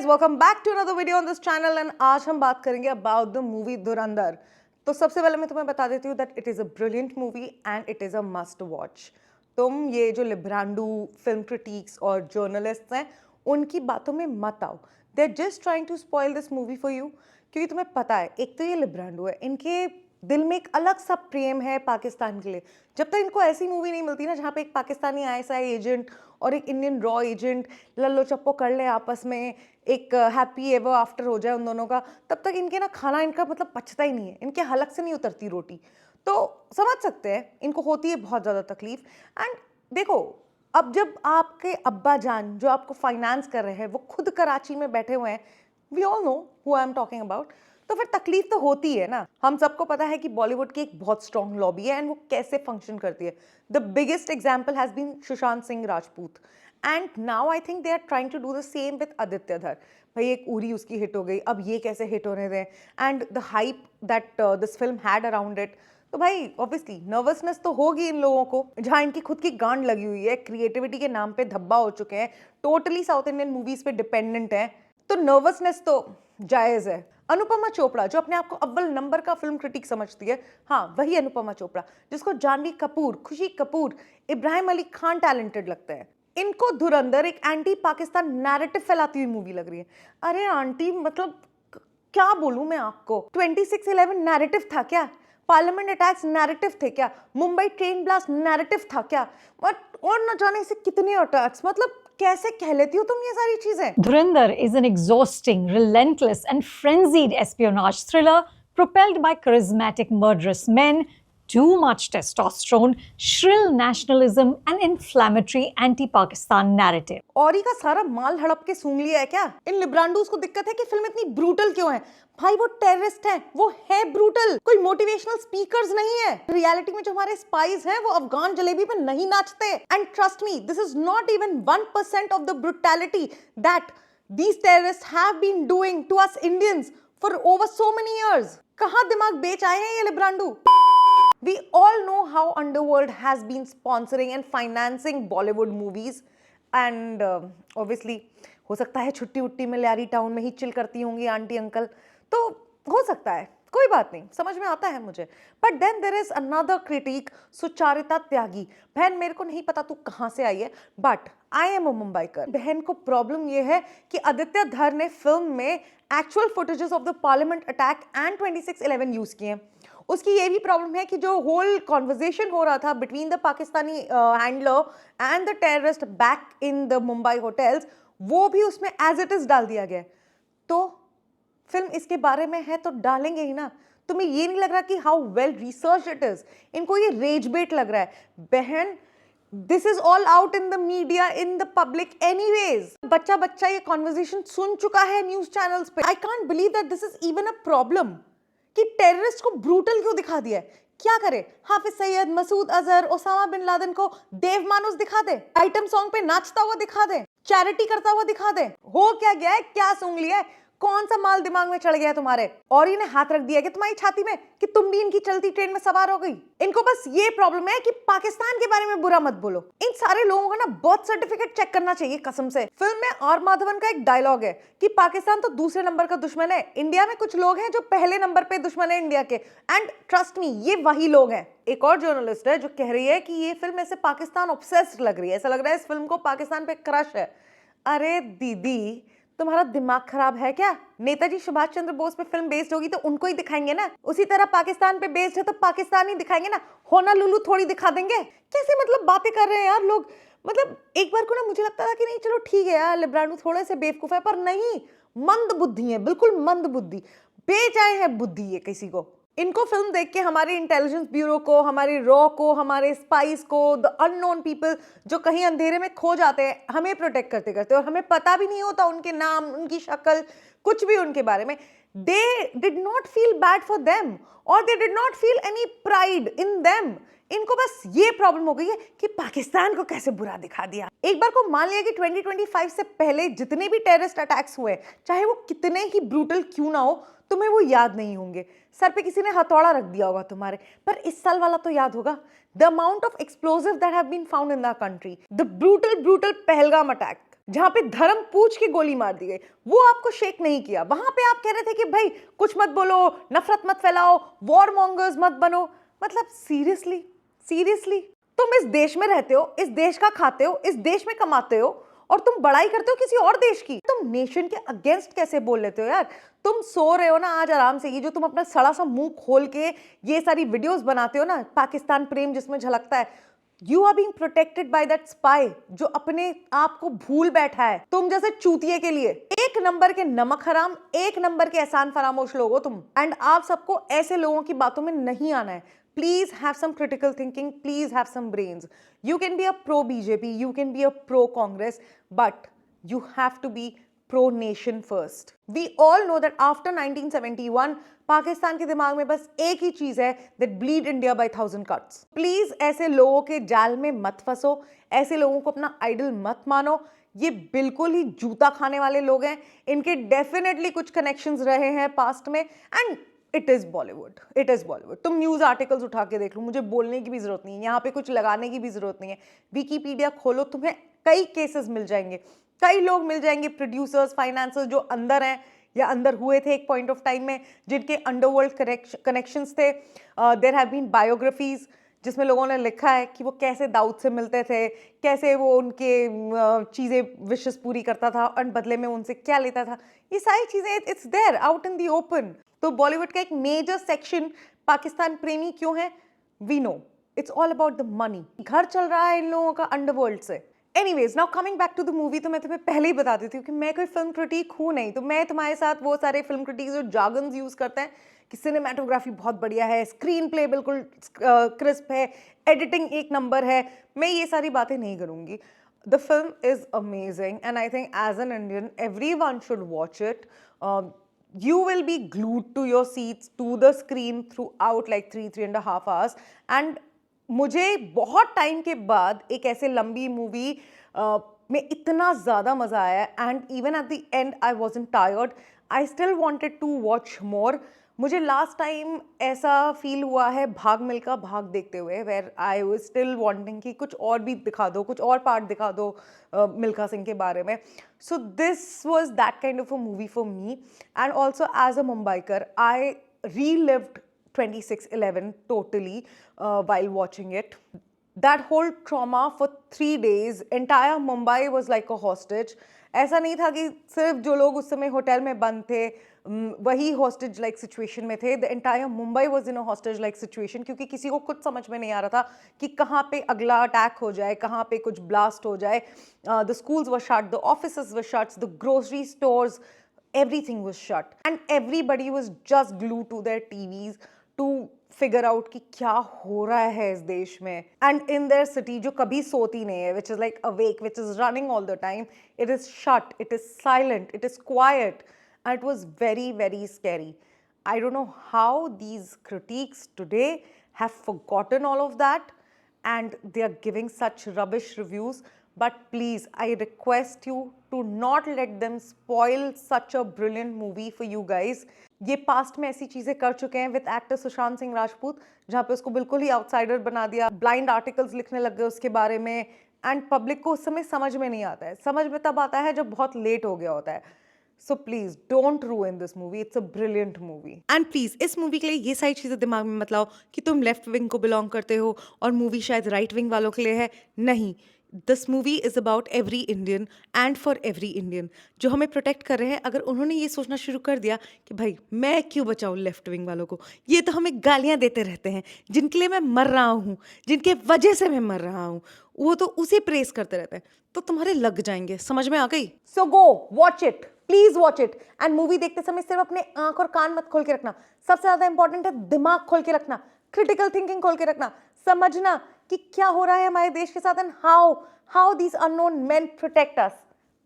guys, welcome back to another video on this channel and आज हम बात करेंगे about the movie धुरंधर। तो सबसे पहले मैं तुम्हें बता देती हूँ that it is a brilliant movie and it is a must watch। तुम ये जो लिब्रांडू फिल्म क्रिटिक्स और जर्नलिस्ट हैं उनकी बातों में मत आओ। They are just trying to spoil this movie for you क्योंकि तुम्हें पता है एक तो ये लिब्रांडू है, इनके दिल में एक अलग सा प्रेम है पाकिस्तान के लिए। जब तक इनको ऐसी मूवी नहीं मिलती ना जहाँ पे एक पाकिस्तानी आईएसआई एजेंट और एक इंडियन रॉ एजेंट लल्लो चप्पो कर ले आपस में, एक हैप्पी एवर आफ्टर हो जाए उन दोनों का, तब तक इनके ना खाना इनका मतलब पचता ही नहीं है, इनके हलक से नहीं उतरती रोटी। तो समझ सकते हैं इनको होती है बहुत ज़्यादा तकलीफ। एंड देखो, अब जब आपके अब्बा जान जो आपको फाइनेंस कर रहे हैं वो खुद कराची में बैठे हुए हैं, we all know who I am talking about, तो फिर तकलीफ तो होती है ना। हम सबको पता है कि बॉलीवुड की एक बहुत स्ट्रॉन्ग लॉबी है एंड वो कैसे फंक्शन करती है। The biggest example has been Sushant Singh Rajput and now I think they are trying to do the same with Aditya Dhar. भाई एक उरी उसकी हिट हो गई, अब ये कैसे हिट होने दें, and the hype that this film had around it. तो भाई ऑब्वियसली नर्वसनेस तो होगी इन लोगों को, जहाँ इनकी खुद की गांड लगी हुई है, क्रिएटिविटी के नाम पे धब्बा हो चुके हैं, टोटली साउथ इंडियन मूवीज पे डिपेंडेंट है, तो नर्वसनेस तो जायज़ है। अनुपमा चोपड़ा जो अपने आप को अव्वल नंबर का फिल्म क्रिटिक समझती है, हाँ वही अनुपमा चोपड़ा जिसको जानवी कपूर, खुशी कपूर, इब्राहिम अली खान टैलेंटेड लगते हैं, इनको धुरंधर एक एंटी पाकिस्तान नैरेटिव फैलाती हुई मूवी लग रही है। अरे आंटी, मतलब क्या बोलूं मैं आपको, 26/11 नैरेटिव था क्या? पार्लियामेंट अटैक्स नैरेटिव थे क्या? मुंबई ट्रेन ब्लास्ट नैरेटिव था क्या? और न जाने से कितने अटैक्स, मतलब कैसे कह लेती हो तुम ये सारी चीजें? Dhurandhar is an exhausting, relentless, and frenzied espionage thriller propelled by charismatic murderous men, too much testosterone, shrill nationalism, and inflammatory anti-Pakistan narrative. औरी का सारा माल हड़प के सूंघ लिया है क्या? इन लिब्रांडूस को दिक्कत है कि फिल्म इतनी ब्रूटल क्यों है? भाई वो टेररिस्ट हैं, वो है ब्रूटल, कोई मोटिवेशनल स्पीकर्स नहीं है। रियलिटी में जो हमारे स्पाइस हैं वो अफगान जलेबी पे नहीं नाचते। And trust me, this is not even 1% of the brutality that these terrorists have been doing to us Indians for over so many years. कहाँ दिमाग बेच आए हैं ये लिब्रांडू? We all know how Underworld has been sponsoring and financing Bollywood movies and obviously हो सकता है छुट्टी उट्टी में ल्यारी टाउन में ही चिल करती होंगी आंटी अंकल, तो हो सकता है, कोई बात नहीं, समझ में आता है मुझे। But then there is another critic, Sucharita Tyagi. बहन मेरे को नहीं पता तू कहाँ से आई है, but I am a Mumbaikar. बहन को प्रॉब्लम ये है कि आदित्य धर ने फिल्म में actual footages of the parliament attack and 26/11 use किए हैं। उसकी ये भी प्रॉब्लम है कि जो होल कॉन्वर्जेशन हो रहा था between the Pakistani handler and the terrorist back in the Mumbai hotels, वो भी उसमें एज इट इज डाल दिया गया है। तो फिल्म इसके बारे में है तो डालेंगे ही ना। तुम्हें ये नहीं लग रहा कि how well research it is? इनको ये रेज बेट लग रहा है। बहन, this is all out in the media, in the public anyways. बच्चा बच्चा ये कॉन्वर्जेशन सुन चुका है न्यूज चैनल्स पे। I can't believe that this is even a problem कि टेररिस्ट को ब्रूटल क्यों दिखा दिया है। क्या करे? Hafiz Saeed, Masood Azhar, Osama bin Laden को देव मानुस दिखा दे, आइटम सॉन्ग पे नाचता हुआ दिखा दे, चैरिटी करता हुआ दिखा दे। हो क्या गया है? क्या सूंघ लिया है? कौन सा माल दिमाग में चढ़ गया है तुम्हारे? और इन्हें हाथ रख दिया कि तुम्हारी छाती में कि तुम भी इनकी चलती ट्रेन में सवार हो गई। इनको बस ये प्रॉब्लम है कि पाकिस्तान के बारे में बुरा मत बोलो। इन सारे लोगों को ना बर्थ सर्टिफिकेट चेक करना चाहिए कसम से। फिल्म में आर माधवन का एक डायलॉग है कि पाकिस्तान तो दूसरे नंबर का दुश्मन है, इंडिया में कुछ लोग हैं जो पहले नंबर पे दुश्मन है इंडिया के। एंड ट्रस्ट मी, ये वही लोग हैं। एक और जर्नलिस्ट है जो कह रही है कि ये फिल्म ऐसे पाकिस्तान ऑब्सेस्ड लग रही है, ऐसा लग रहा है इस फिल्म को पाकिस्तान पे क्रश है। अरे दीदी, तुम्हारा दिमाग खराब है क्या? नेताजी सुभाष चंद्र बोस पे फिल्म बेस्ड होगी तो उनको ही दिखाएंगे ना, उसी तरह पाकिस्तान पे बेस्ड है तो पाकिस्तान ही दिखाएंगे ना, होनालुलु थोड़ी दिखा देंगे। कैसे मतलब बातें कर रहे हैं यार लोग। मतलब एक बार को ना मुझे लगता था कि नहीं चलो ठीक है यार लिब्रांडू थोड़े से बेवकूफ है, पर नहीं, मंद बुद्धि है, बिल्कुल मंद बुद्धि, बेच आए हैं बुद्धि ये किसी को। इनको फिल्म देख के हमारे इंटेलिजेंस ब्यूरो को, हमारे रॉ को, हमारे स्पाइस को, द अननोन पीपल जो कहीं अंधेरे में खो जाते हैं, हमें प्रोटेक्ट करते करते, और हमें पता भी नहीं होता उनके नाम, उनकी शक्ल, कुछ भी उनके बारे में। They did not feel bad for them और they did not feel any pride in them. इनको बस ये प्रॉब्लम हो गई है कि पाकिस्तान को कैसे बुरा दिखा दिया। एक बार को मान लिया कि 2025 से पहले जितने भी टेररिस्ट अटैक्स हुए, चाहे वो कितने ही ब्रूटल क्यों ना हो, तुम्हें वो याद नहीं होंगे। सर पे किसी ने हथौड़ा रख दिया होगा तुम्हारे, पर इस साल वाला तो याद होगा। The amount of explosive that have been found in the country, the brutal Pahalgam attack, जहां पे धर्म पूछ के गोली मार दी गई, वो आपको शेक नहीं किया। वहां पे आप कह रहे थे कि भाई कुछ मत बोलो, नफरत मत फैलाओ, वॉर मॉन्गर्स मत बनो। मतलब सीरियसली, सीरियसली तुम इस देश में रहते हो, इस देश का खाते हो, इस देश में कमाते हो, और तुम बड़ाई करते हो किसी और देश की। तुम नेशन के अगेंस्ट कैसे बोल लेते हो यार? तुम सो रहे हो ना आज आराम से, ये जो तुम अपना सड़ा सा मुंह खोल के ये सारी वीडियोस बनाते हो ना, पाकिस्तान प्रेम जिसमें झलकता है, you are being protected by that spy जो अपने आप को भूल बैठा है तुम जैसे चूतिए के लिए। एक नंबर के नमक हराम, एक नंबर के एहसान फरामोश लोग हो तुम, एंड आप सबको ऐसे लोगों की बातों में नहीं आना है। Please have some critical thinking, please have some brains. You can be a pro BJP, you can be a pro Congress, but you have to be pro nation first. We all know that after 1971, Pakistan के दिमाग में बस एक ही चीज है, that bleed India by 1000 cuts. Please ऐसे लोगों के जाल में मत फंसो, ऐसे लोगों को अपना आइडल मत मानो। ये बिल्कुल ही जूता खाने वाले लोग हैं, इनके डेफिनेटली कुछ कनेक्शंस रहे हैं पास्ट में, and it is Bollywood, it is Bollywood. तुम न्यूज़ आर्टिकल्स उठा के देख लो, मुझे बोलने की भी जरूरत नहीं है, यहाँ पे कुछ लगाने की भी जरूरत नहीं है। विकीपीडिया खोलो, तुम्हें कई केसेस मिल जाएंगे, कई लोग मिल जाएंगे, प्रोड्यूसर्स, फाइनेंसर्स जो अंदर हैं या अंदर हुए थे एक पॉइंट ऑफ टाइम में, जिनके अंडरवर्ल्ड कनेक्शंस थे। देयर हैव बीन बायोग्राफीज जिसमें लोगों ने लिखा है कि वो कैसे दाऊद से मिलते थे, कैसे वो उनके चीज़ें विशेस पूरी करता था और बदले में उनसे क्या लेता था। ये सारी चीज़ें it's there out in the open. तो बॉलीवुड का एक मेजर सेक्शन पाकिस्तान प्रेमी क्यों है? We know it's all about the money. घर चल रहा है इन लोगों का अंडरवर्ल्ड से। Anyways, now coming back to the movie, तो मैं तुम्हें पहले ही बता देती हूँ कि मैं कोई फिल्म क्रिटिक हूँ नहीं, तो मैं तुम्हारे साथ वो सारे फिल्म क्रिटिक जो जार्गन्स यूज करते हैं कि सिनेमाटोग्राफी बहुत बढ़िया है, स्क्रीन प्ले बिल्कुल क्रिस्प है, एडिटिंग एक नंबर है, मैं ये सारी बातें नहीं करूँगी। The film is amazing, and I think as an Indian, everyone should watch it. You will be glued to your seats, to the screen throughout like 3.5 hours. And मुझे बहुत टाइम के बाद एक ऐसे लंबी मूवी में इतना ज़्यादा मज़ा आया, and even at the end I wasn't tired, I still wanted to watch more. मुझे लास्ट टाइम ऐसा फील हुआ है भाग मिल्खा भाग देखते हुए, where I was still wanting कि कुछ और भी दिखा दो, कुछ और पार्ट दिखा दो मिल्खा सिंह के बारे में। So this was that kind of a movie for me, and also as a Mumbaikar I relived 26/11 totally while watching it. That whole trauma for 3 days, entire Mumbai was like a hostage. ऐसा नहीं था कि सिर्फ जो लोग उस समय hotel में बंद थे वही हॉस्टेज लाइक सिचुएशन में थे। The entire Mumbai was in a hostage like situation, क्योंकि किसी को खुद समझ में नहीं आ रहा था कि कहाँ पे अगला अटैक हो जाए, कहाँ पे कुछ ब्लास्ट हो जाए। The schools were shut, the offices were shut, the grocery stores, everything was shut, and everybody was just glued to their TVs to figure out कि क्या हो रहा है इस देश में। And in their city जो कभी सोती नहीं है, which is like awake, which is running all the time, it is shut, it is silent, it is quiet, and it was very, very scary. I don't know how these critiques today have forgotten all of that and they are giving such rubbish reviews. But please, I request you to not let them spoil such a brilliant movie for you guys. ये past में ऐसी चीज़ें कर चुके हैं with actor Sushant Singh Rajput, जहाँ पे उसको बिल्कुल ही आउटसाइडर बना दिया, ब्लाइंड आर्टिकल्स लिखने लग गए उसके बारे में, एंड पब्लिक को उस समय समझ में नहीं आता है। समझ में तब आता है जब बहुत लेट हो गया होता है। So please don't ruin this movie. It's a brilliant movie. And please, इस मूवी के लिए ये सारी चीज़ें दिमाग में मत लाओ कि तुम लेफ्ट विंग को बिलोंग करते हो और मूवी शायद राइट विंग वालों के लिए है। नहीं, this movie is about every Indian and for every Indian जो हमें प्रोटेक्ट कर रहे हैं। अगर उन्होंने ये सोचना शुरू कर दिया कि भाई मैं क्यों बचाऊँ लेफ्ट विंग वालों को, ये तो हमें गालियाँ देते रहते हैं, जिनके लिए मैं मर रहा हूँ, जिनके वजह से मैं मर रहा हूँ, वो तो उसे प्रेस करते रहते हैं, तो तुम्हारे लग जाएंगे। समझ में आ गई? So go watch it, please watch it. And movie देखते समय सिर्फ अपने आंख और कान मत खोल के रखना, सबसे ज्यादा इंपॉर्टेंट है दिमाग खोल के रखना, क्रिटिकल थिंकिंग खोल के रखना, समझना कि क्या हो रहा है हमारे देश के साथ and how these unknown main protect us.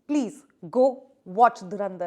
Please go watch Dhurandhar.